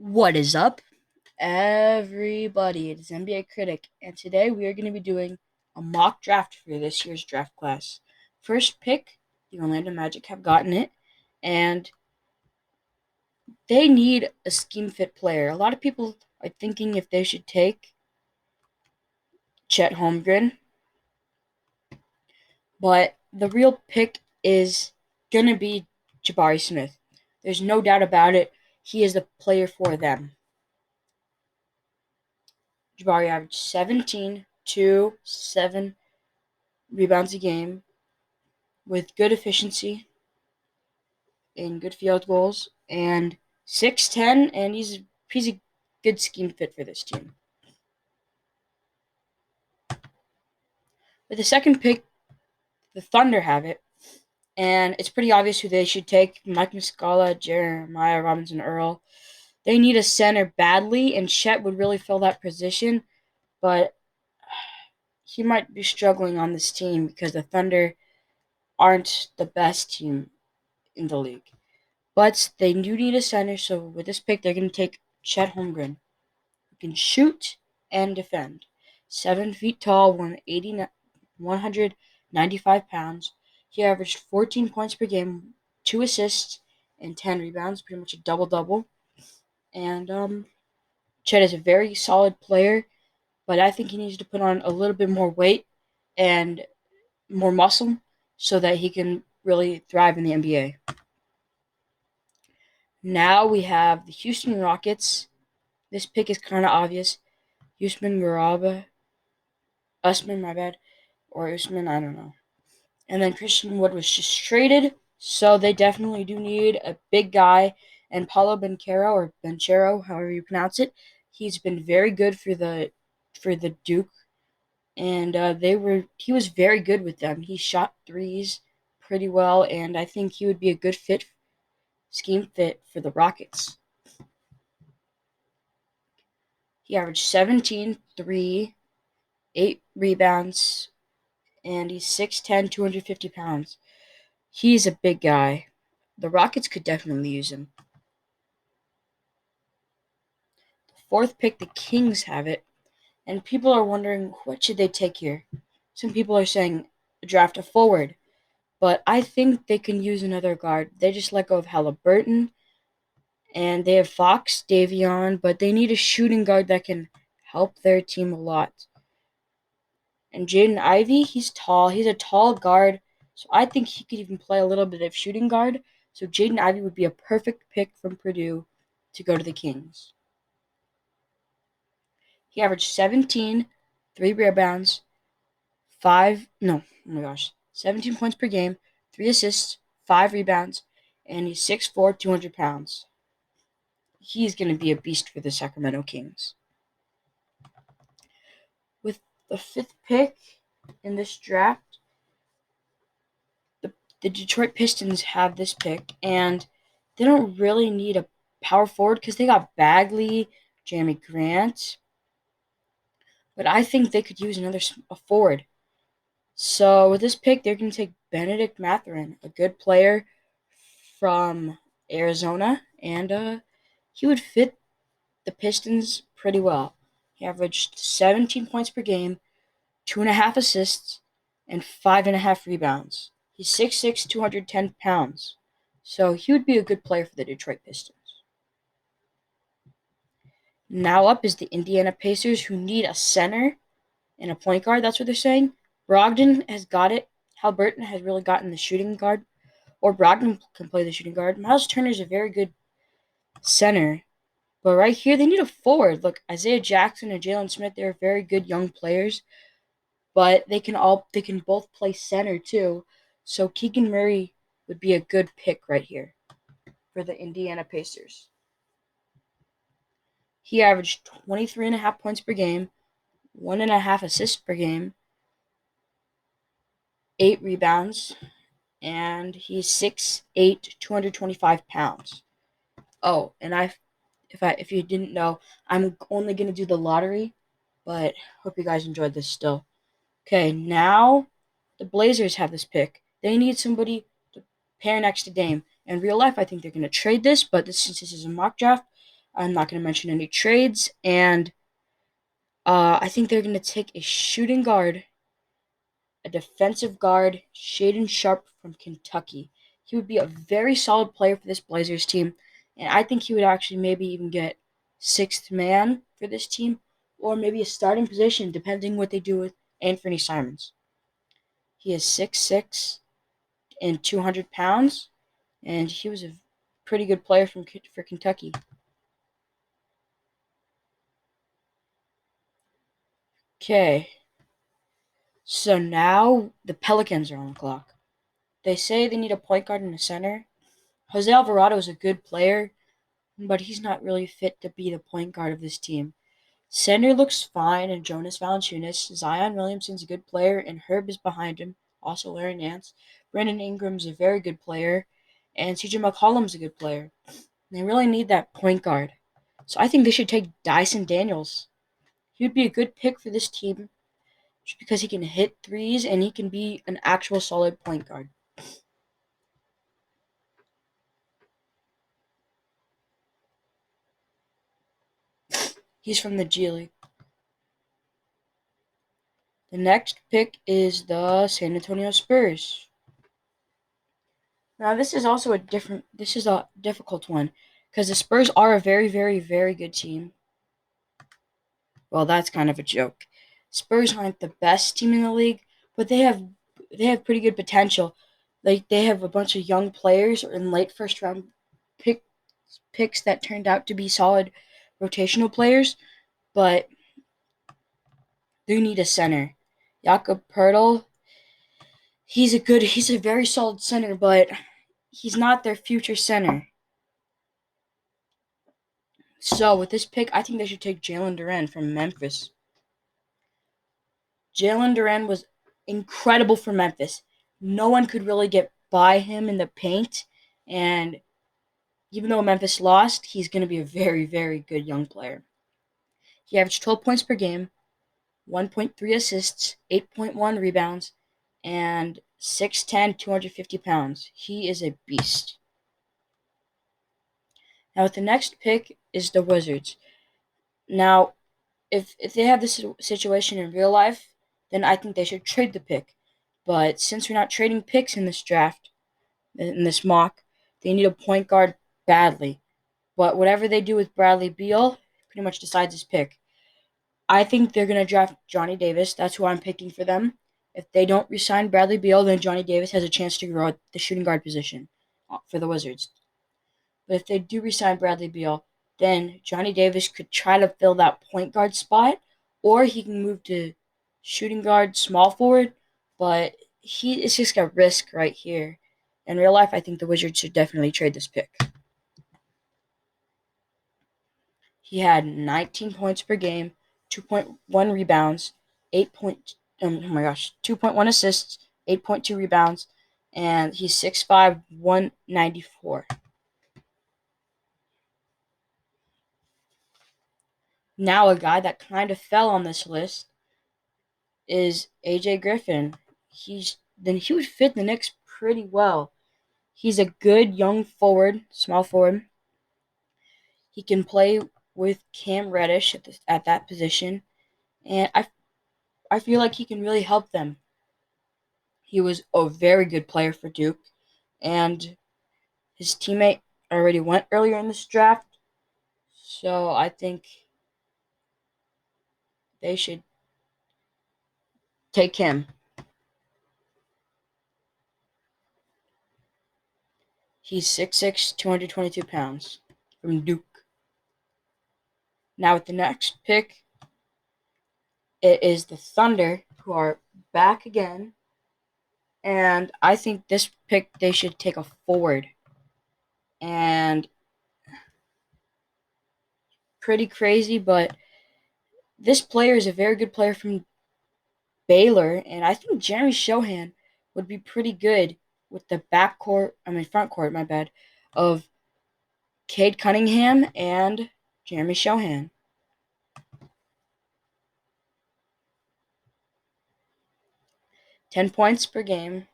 What is up, everybody? It is N.B.A. Critic, and today we are going to be doing a mock draft for this year's draft class. First pick, the Orlando Magic have gotten it, and they need a scheme fit player. A lot of people are thinking if they should take Chet Holmgren, but the real pick is going to be Jabari Smith. There's no doubt about it. He is the player for them. Jabari averaged 17, 2, 7 rebounds a game with good efficiency and good field goals, and 6'10", and he's a good scheme fit for this team. With the second pick, the Thunder have it, and it's pretty obvious who they should take: Mike Muscala, Jeremiah Robinson Earl. They need a center badly, and Chet would really fill that position, but he might be struggling on this team because the Thunder aren't the best team in the league. But they do need a center, so with this pick, they're going to take Chet Holmgren, who can shoot and defend. 7 feet tall, 195 pounds. He averaged 14 points per game, 2 assists, and 10 rebounds, pretty much a double-double. And Chet is a very solid player, but I think he needs to put on a little bit more weight and more muscle so that he can really thrive in the NBA. Now we have the Houston Rockets. This pick is kind of obvious. Usman, my bad, or Usman, I don't know. And then Christian Wood was just traded, so they definitely do need a big guy. And Paulo Banchero, however you pronounce it, he's been very good for the Duke, and he was very good with them. He shot threes pretty well, and I think he would be a good scheme fit for the Rockets. He averaged 17, 3, 8 rebounds, and he's 6'10", 250 pounds. He's a big guy. The Rockets could definitely use him. The fourth pick, the Kings have it, and people are wondering what should they take here. Some people are saying draft a forward, but I think they can use another guard. They just let go of Halliburton, and they have Fox, Davion, but they need a shooting guard that can help their team a lot. And Jaden Ivey, he's tall. He's a tall guard, so I think he could even play a little bit of shooting guard. So Jaden Ivey would be a perfect pick from Purdue to go to the Kings. He averaged 17, 3 rebounds, 17 points per game, 3 assists, 5 rebounds, and he's 6'4", 200 pounds. He's going to be a beast for the Sacramento Kings. With the fifth pick in this draft, the Detroit Pistons have this pick, and they don't really need a power forward because they got Bagley, Jeremy Grant, but I think they could use a forward. So with this pick, they're going to take Benedict Mathurin, a good player from Arizona, and he would fit the Pistons pretty well. He averaged 17 points per game, 2.5 assists, and 5.5 rebounds. He's 6'6", 210 pounds. So he would be a good player for the Detroit Pistons. Now up is the Indiana Pacers, who need a center and a point guard. That's what they're saying. Brogdon has got it. Halliburton has really gotten the shooting guard, or Brogdon can play the shooting guard. Miles Turner is a very good center. But right here, they need a forward. Look, Isaiah Jackson and Jalen Smith, they're very good young players, but they can both play center too. So Keegan Murray would be a good pick right here for the Indiana Pacers. He averaged 23.5 points per game, 1.5 assists per game, 8 rebounds, and he's 6'8", 225 pounds. Oh, and if you didn't know, I'm only gonna do the lottery, but hope you guys enjoyed this still. Okay, now the Blazers have this pick. They need somebody to pair next to Dame. In real life, I think they're gonna trade this, but since this is a mock draft, I'm not going to mention any trades. And I think they're going to take a shooting guard, a defensive guard, Shaden Sharp from Kentucky. He would be a very solid player for this Blazers team, and I think he would actually maybe even get sixth man for this team, or maybe a starting position, depending what they do with Anthony Simons. He is 6'6" and 200 pounds, and he was a pretty good player for Kentucky. Okay, so now the Pelicans are on the clock. They say they need a point guard and a center. Jose Alvarado is a good player, but he's not really fit to be the point guard of this team. Center looks fine, and Jonas Valanciunas. Zion Williamson's a good player, and Herb is behind him. Also, Larry Nance. Brandon Ingram's a very good player, and CJ McCollum's a good player. They really need that point guard. So I think they should take Dyson Daniels. He would be a good pick for this team just because he can hit threes and he can be an actual solid point guard. He's from the G League. The next pick is the San Antonio Spurs. Now this is a difficult one because the Spurs are a very, very, very good team. Well, that's kind of a joke. Spurs aren't the best team in the league, but they have pretty good potential. Like they have a bunch of young players in late first round pick, picks that turned out to be solid rotational players, but they need a center. Jakob Pertl, he's a very solid center, but he's not their future center. So with this pick, I think they should take Jalen Duren from Memphis. Jalen Duren was incredible for Memphis. No one could really get by him in the paint, and even though Memphis lost, he's going to be a very, very good young player. He averaged 12 points per game, 1.3 assists, 8.1 rebounds, and 6'10", 250 pounds. He is a beast. Now, with the next pick is the Wizards. Now, if they have this situation in real life, then I think they should trade the pick. But since we're not trading picks in this draft, in this mock, they need a point guard badly. But whatever they do with Bradley Beal pretty much decides his pick. I think they're going to draft Johnny Davis. That's who I'm picking for them. If they don't resign Bradley Beal, then Johnny Davis has a chance to grow at the shooting guard position for the Wizards. But if they do resign Bradley Beal, then Johnny Davis could try to fill that point guard spot, or he can move to shooting guard, small forward. But he is just a risk right here. In real life, I think the Wizards should definitely trade this pick. He had 19 points per game, 2.1 rebounds, 2.1 assists, 8.2 rebounds, and he's 6'5", 194. Now a guy that kind of fell on this list is AJ Griffin. He would fit the Knicks pretty well. He's a good young forward, small forward. He can play with Cam Reddish at that position, and I feel like he can really help them. He was a very good player for Duke, and his teammate already went earlier in this draft, so I think they should take him. He's 6'6", 222 pounds from Duke. Now with the next pick, it is the Thunder, who are back again, and I think this pick they should take a forward. And pretty crazy, but this player is a very good player from Baylor, and I think Jeremy Shohan would be pretty good with the front court, my bad, of Cade Cunningham and Jeremy Shohan. 10 points per game,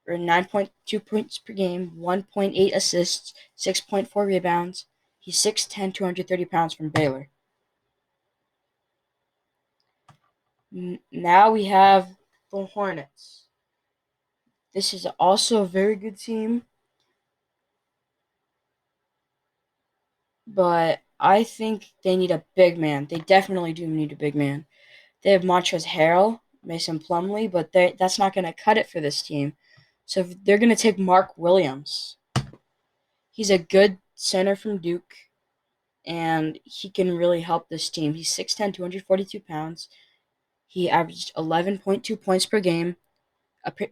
or 9.2 points per game, 1.8 assists, 6.4 rebounds. He's 6'10", 230 pounds from Baylor. Now we have the Hornets. This is also a very good team, but I think they need a big man. They definitely do need a big man. They have Montrezl Harrell, Mason Plumlee, but that's not going to cut it for this team. So they're going to take Mark Williams. He's a good center from Duke, and he can really help this team. He's 6'10", 242 pounds. He averaged 11.2 points per game,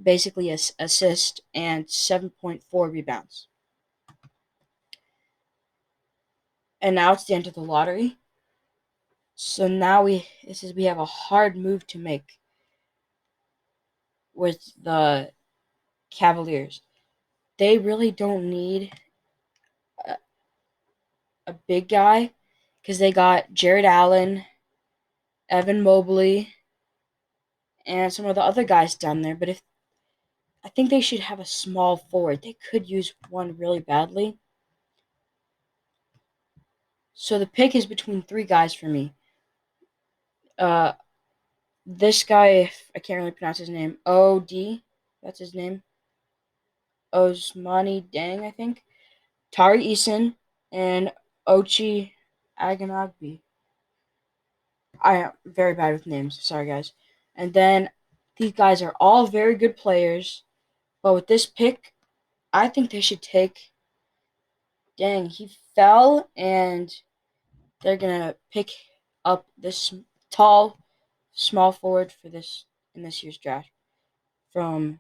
basically an assist, and 7.4 rebounds. And now it's the end of the lottery. So now we have a hard move to make with the Cavaliers. They really don't need a, a big guy because they got Jared Allen, Evan Mobley, and some of the other guys down there. But if I think they should have a small forward. They could use one really badly. So the pick is between three guys for me. Uh, this guy, I can't really pronounce his name. O.D. That's his name. Osmani Dang, I think. Tari Eason and Ochi Aganagbi. I am very bad with names. Sorry, guys. And then these guys are all very good players. But with this pick, I think they should take. Dang, he fell, and they're gonna pick up this tall, small forward for this in this year's draft from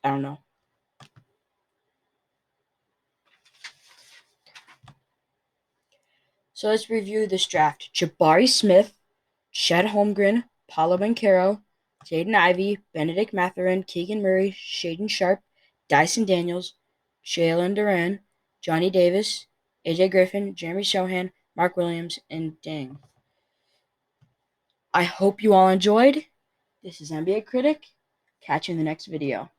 I don't know. So let's review this draft: Jabari Smith, Chet Holmgren, Paolo Banchero, Jaden Ivey, Benedict Mathurin, Keegan Murray, Shaden Sharp, Dyson Daniels, Jalen Duran, Johnny Davis, AJ Griffin, Jeremy Sohan, Mark Williams, and Dang. I hope you all enjoyed. This is N.B.A. Critic. Catch you in the next video.